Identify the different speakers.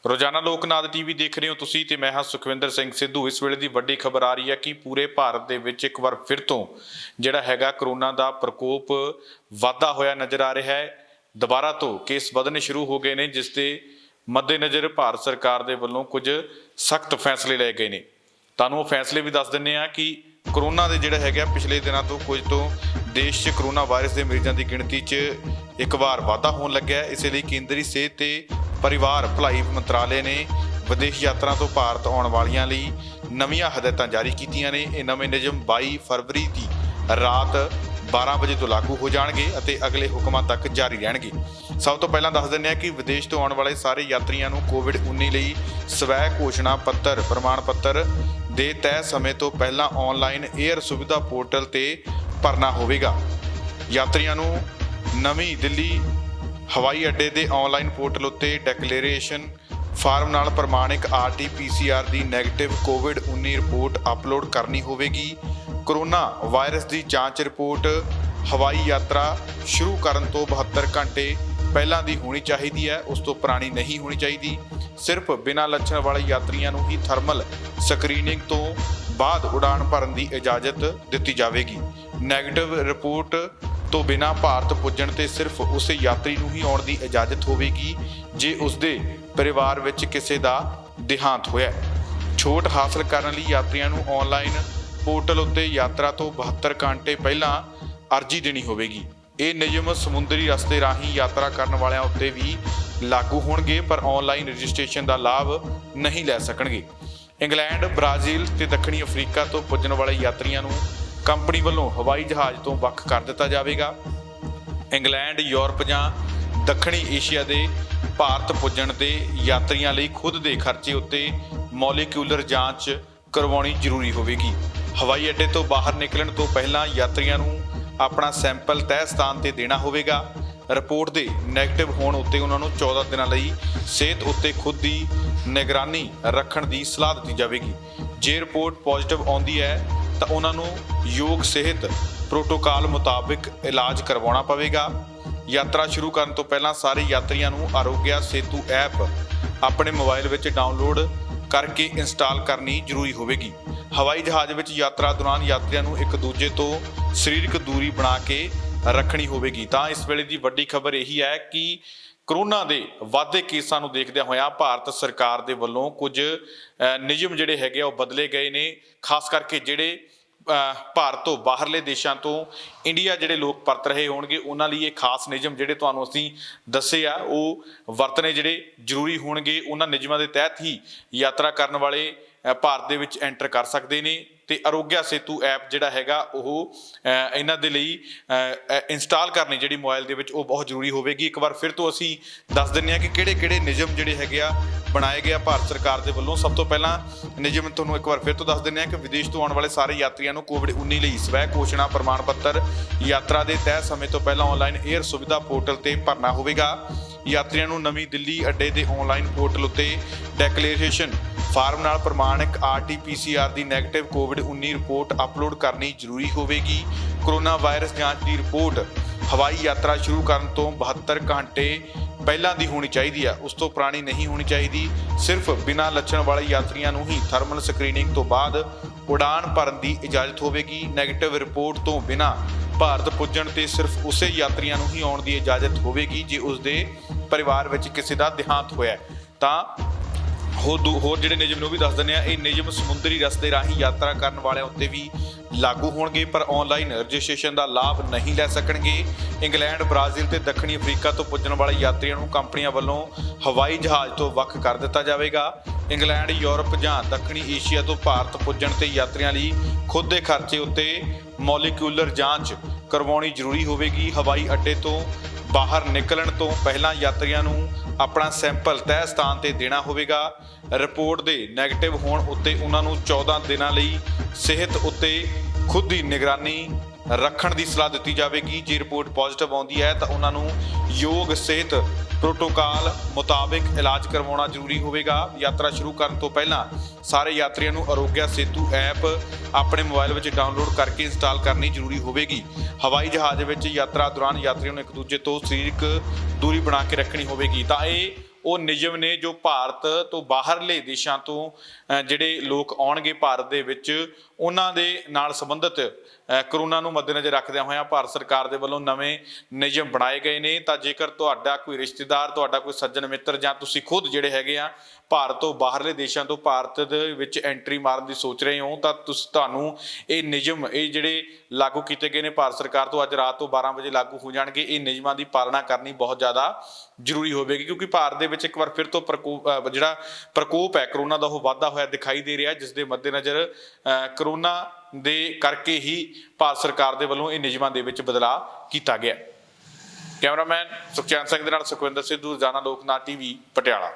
Speaker 1: रोजाना लोकनाथ टीवी देख रहे हो तुसी ते मैं हाँ सुखविंदर सिंह सिद्धू। इस वेले दी वड्डी खबर आ रही है कि पूरे भारत दे विच एक बार फिर तो जिहड़ा हैगा करोना दा प्रकोप वाधा होया नज़र आ रहा है। दोबारा तो केस वधने शुरू हो गए ने, जिस दे मद्देनज़र भारत सरकार दे वल्लों कुछ सख्त फैसले लए गए ने। तुहानूं फैसले भी दस दिंदे आ कि करोना दे जिहड़ा हैगा पिछले दिनों तो कुछ तो देश 'च करोना वायरस के मरीजों की गिणती 'च एक बार वाधा होने लग्या है। इसलिए केंद्रीय सेहत ते परिवार भलाई मंत्रालय ने विदेश यात्रा तो भारत आने वालियां लई नवीं हदायतां जारी कीतियां ने। ये नवे नियम 22 फरवरी की रात 12 बजे तो लागू हो जाएंगे और अगले हुक्मां तक जारी रहणगे। सब तो पहलां दस दिंदे आ कि विदेश तो आने वाले सारे यात्रियों को कोविड-19 लई स्वै घोषणा पत्र प्रमाण पत्र दे तय समय तो पहला ऑनलाइन एयर सुविधा पोर्टल ते भरना होवेगा। यात्रियों को नवी दिल्ली हवाई अड्डे के ऑनलाइन पोर्टल उत्ते डिक्लेरेशन फार्म नाल प्रमाणिक RT-PCR की नैगेटिव कोविड-19 रिपोर्ट अपलोड करनी होवेगी। कोरोना वायरस की जांच रिपोर्ट हवाई यात्रा शुरू करन तो 72 घंटे पहलां दी होनी चाहिए है, उस तो पुरानी नहीं होनी चाहिए। सिर्फ बिना लक्षण वाले यात्रियों को ही थर्मल स्क्रीनिंग तो बाद उड़ान भरन की इजाजत दी जाएगी। नैगेटिव रिपोर्ट तो बिना भारत पुजण ते सिर्फ उस यात्री को ही आने की इजाजत होगी जे उसके परिवार विच किसी का देहांत होया। छूट हासिल करने लई यात्रियों को ऑनलाइन पोर्टल उत्ते यात्रा तो 72 घंटे पहला अर्जी देनी होगी। ये नियम समुद्री रस्ते राही यात्रा करने वालों उत्ते भी लागू होणगे, पर ऑनलाइन रजिस्ट्रेशन का लाभ नहीं लै सकणगे। इंग्लैंड, ब्राजील ते दक्षिणी अफ्रीका तो पुजण वाले यात्रियों को कंपनी वालों हवाई जहाज़ तो वख कर दिता जाएगा। इंग्लैंड, यूरोप जां दक्षिणी एशिया के भारत पुजण के यात्रियों लई खुद के खर्चे उत्ते मॉलिक्यूलर जांच करवाउणी जरूरी होगी। हवाई अड्डे तो बाहर निकलण तो पहला यात्रियों को अपना सैंपल तय स्थान पर देना होगा। रिपोर्ट के नैगेटिव होने उत्ते उन्होंने 14 दिनों लई सेहत उत्ते खुद की निगरानी रखण की सलाह दी जाएगी। जे रिपोर्ट पॉजिटिव आउंदी है तो उन्होंने योग सेहत प्रोटोकॉल मुताबिक इलाज करवाना पवेगा। यात्रा शुरू करने तो पहला सारे यात्रियों को आरोग्य सेतु ऐप अपने मोबाइल में डाउनलोड करके इंस्टॉल करनी जरूरी होगी। हवाई जहाज़ में यात्रा दौरान यात्रियों को एक दूजे तो सरीरक दूरी बना के रखनी होगी। तो इस वेले की वड्डी खबर यही है कि करोना के वाधे केसां नूं देखदे होया भारत सरकार के वल्लों कुछ नियम जिहड़े हैगे वो बदले गए ने। खास करके जिहड़े भारत तो बाहरले देशों तो इंडिया जिहड़े लोग परत रहे होणगे उन्हां लई खास नियम जिहड़े तुहानूं असीं दस्से आ वो वरतने जिहड़े जरूरी होणगे। उन्हां नियमां दे तहत ही यात्रा करन वाले भारत दे विच एंटर कर सकते हैं। तो आरोग्य सेतु ऐप जिहड़ा हैगा वो इन्हां दे लई इंस्टॉल करनी जिहड़ी मोबाइल दे विच वो बहुत जरूरी होगी। एक बार फिर तो असीं दस दिंदे आ कि किहड़े-किहड़े नियम जिहड़े हैगे आ बनाए गए भारत सरकार के वल्लों। सब तो पहला नियम तुहानूं एक बार फिर तो दस दिंदे आ कि विदेश तो आने वाले सारे यात्रियों को कोविड-19 लई स्वै घोषणा प्रमाण पत्र यात्रा के तय समय तो पहला ऑनलाइन एयर सुविधा पोर्टल ते भरना होगा। यात्रियों को नवी दिल्ली अड्डे के ऑनलाइन पोर्टल उत्ते डिक्लेरेशन फार्म नाल प्रमाणिक RT-PCR की नैगेटिव कोविड-19 रिपोर्ट अपलोड करनी जरूरी होगी। कोरोना वायरस जांच की रिपोर्ट हवाई यात्रा शुरू करने तो 72 घंटे पहला दी होनी चाहिए है, उस तो पुरानी नहीं होनी चाहिए। सिर्फ बिना लक्षण वाले यात्रियों को ही थर्मल स्क्रीनिंग तो बाद उड़ान भरन की इजाजत होगी। नैगेटिव रिपोर्ट तो बिना भारत पुजण ते सिर्फ उस यात्रियों को ही आने की इजाजत होगी जे उसके परिवार में किसी का देहांत होया। तो होर जिहड़े नियम ने भी दस दिंदे आ। ये नियम समुद्री रस्ते राही यात्रा करने वाले उत्ते भी लागू होणगे, पर ऑनलाइन रजिस्ट्रेशन का लाभ नहीं लै सकणगे। इंग्लैंड, ब्राजील ते दक्षिणी अफ्रीका तो पुजण वाले यात्रियों को कंपनियां वालों हवाई जहाज़ तो वख कर दिता जाएगा। इंग्लैंड, यूरोप जां दक्षिणी एशिया तो भारत पुजण ते यात्रियों लई खुद के खर्चे उत्ते मॉलिक्यूलर जांच करवाउणी जरूरी होगी। हवाई अड्डे तो बाहर निकलण तो पहला यात्रियों को अपना सैंपल तय स्थान पर देना होगा। रिपोर्ट के नैगेटिव होने उत्ते उन्होंने 14 दिनों लई सेहत उत्ते खुद की निगरानी रखण की सलाह दी जाएगी। जे रिपोर्ट पॉजिटिव आउंदी है तो उन्होंने योग सेहत प्रोटोकॉल मुताबिक इलाज करवाना जरूरी होगा। यात्रा शुरू करने तो पहला सारे यात्रियों को आरोग्य सेतु ऐप अपने मोबाइल में डाउनलोड करके इंस्टॉल करनी जरूरी होगी। हवाई जहाज़ में यात्रा दौरान यात्रियों ने एक दूजे तो सरीरक दूरी बना के रखनी होगी। तो ये ਉਹ ਨਿਯਮ ਨੇ ਜੋ ਭਾਰਤ ਤੋਂ ਬਾਹਰਲੇ ਦੇਸ਼ਾਂ ਤੋਂ ਜਿਹੜੇ ਲੋਕ ਆਉਣਗੇ ਭਾਰਤ ਦੇ ਵਿੱਚ ਉਹਨਾਂ ਦੇ ਨਾਲ ਸੰਬੰਧਿਤ ਕਰੋਨਾ ਨੂੰ ਮੱਦੇਨਜ਼ਰ ਰੱਖਦਿਆਂ ਹੋਇਆਂ ਭਾਰਤ ਸਰਕਾਰ ਦੇ ਵੱਲੋਂ ਨਵੇਂ ਨਿਯਮ ਬਣਾਏ ਗਏ ਨੇ। ਤਾਂ ਜੇਕਰ ਤੁਹਾਡਾ ਕੋਈ ਰਿਸ਼ਤੇਦਾਰ, ਤੁਹਾਡਾ ਕੋਈ ਸੱਜਣ ਮਿੱਤਰ ਜਾਂ ਤੁਸੀਂ ਖੁਦ ਜਿਹੜੇ ਹੈਗੇ ਆ ਭਾਰਤ ਤੋਂ ਬਾਹਰਲੇ ਦੇਸ਼ਾਂ ਤੋਂ ਭਾਰਤ ਦੇ ਵਿੱਚ ਐਂਟਰੀ ਮਾਰਨ ਦੀ ਸੋਚ ਰਹੇ ਹੋ ਤਾਂ ਤੁਹਾਨੂੰ ਇਹ ਨਿਯਮ ਇਹ ਜਿਹੜੇ ਲਾਗੂ ਕੀਤੇ ਗਏ ਨੇ ਭਾਰਤ ਸਰਕਾਰ ਤੋਂ ਅੱਜ ਰਾਤ ਤੋਂ 12 ਵਜੇ ਲਾਗੂ ਹੋ ਜਾਣਗੇ। ਇਹ ਨਿਯਮਾਂ ਦੀ ਪਾਲਣਾ ਕਰਨੀ ਬਹੁਤ ਜ਼ਿਆਦਾ ਜ਼ਰੂਰੀ ਹੋਵੇਗੀ ਕਿਉਂਕਿ ਭਾਰਤ ਦੇ ਵਿੱਚ ਇੱਕ ਵਾਰ ਫਿਰ ਤੋਂ ਪ੍ਰਕੋਪ ਹੈ ਕਰੋਨਾ ਦਾ ਉਹ ਵਾਧਾ ਹੋਇਆ ਦਿਖਾਈ ਦੇ ਰਿਹਾ, ਜਿਸ ਦੇ ਮੱਦੇਨਜ਼ਰ ਕਰੋਨਾ ਦੇ ਕਰਕੇ ਹੀ ਭਾਰਤ ਸਰਕਾਰ ਦੇ ਵੱਲੋਂ ਇਹ ਨਿਯਮਾਂ ਦੇ ਵਿੱਚ ਬਦਲਾਅ ਕੀਤਾ ਗਿਆ। ਕੈਮਰਾਮੈਨ ਸੁਖਚੈਨ ਸਿੰਘ ਦੇ ਨਾਲ ਸੁਖਵਿੰਦਰ ਸਿੱਧੂ, ਰੋਜ਼ਾਨਾ ਲੋਕਨਾਥ ਟੀਵੀ, ਪਟਿਆਲਾ।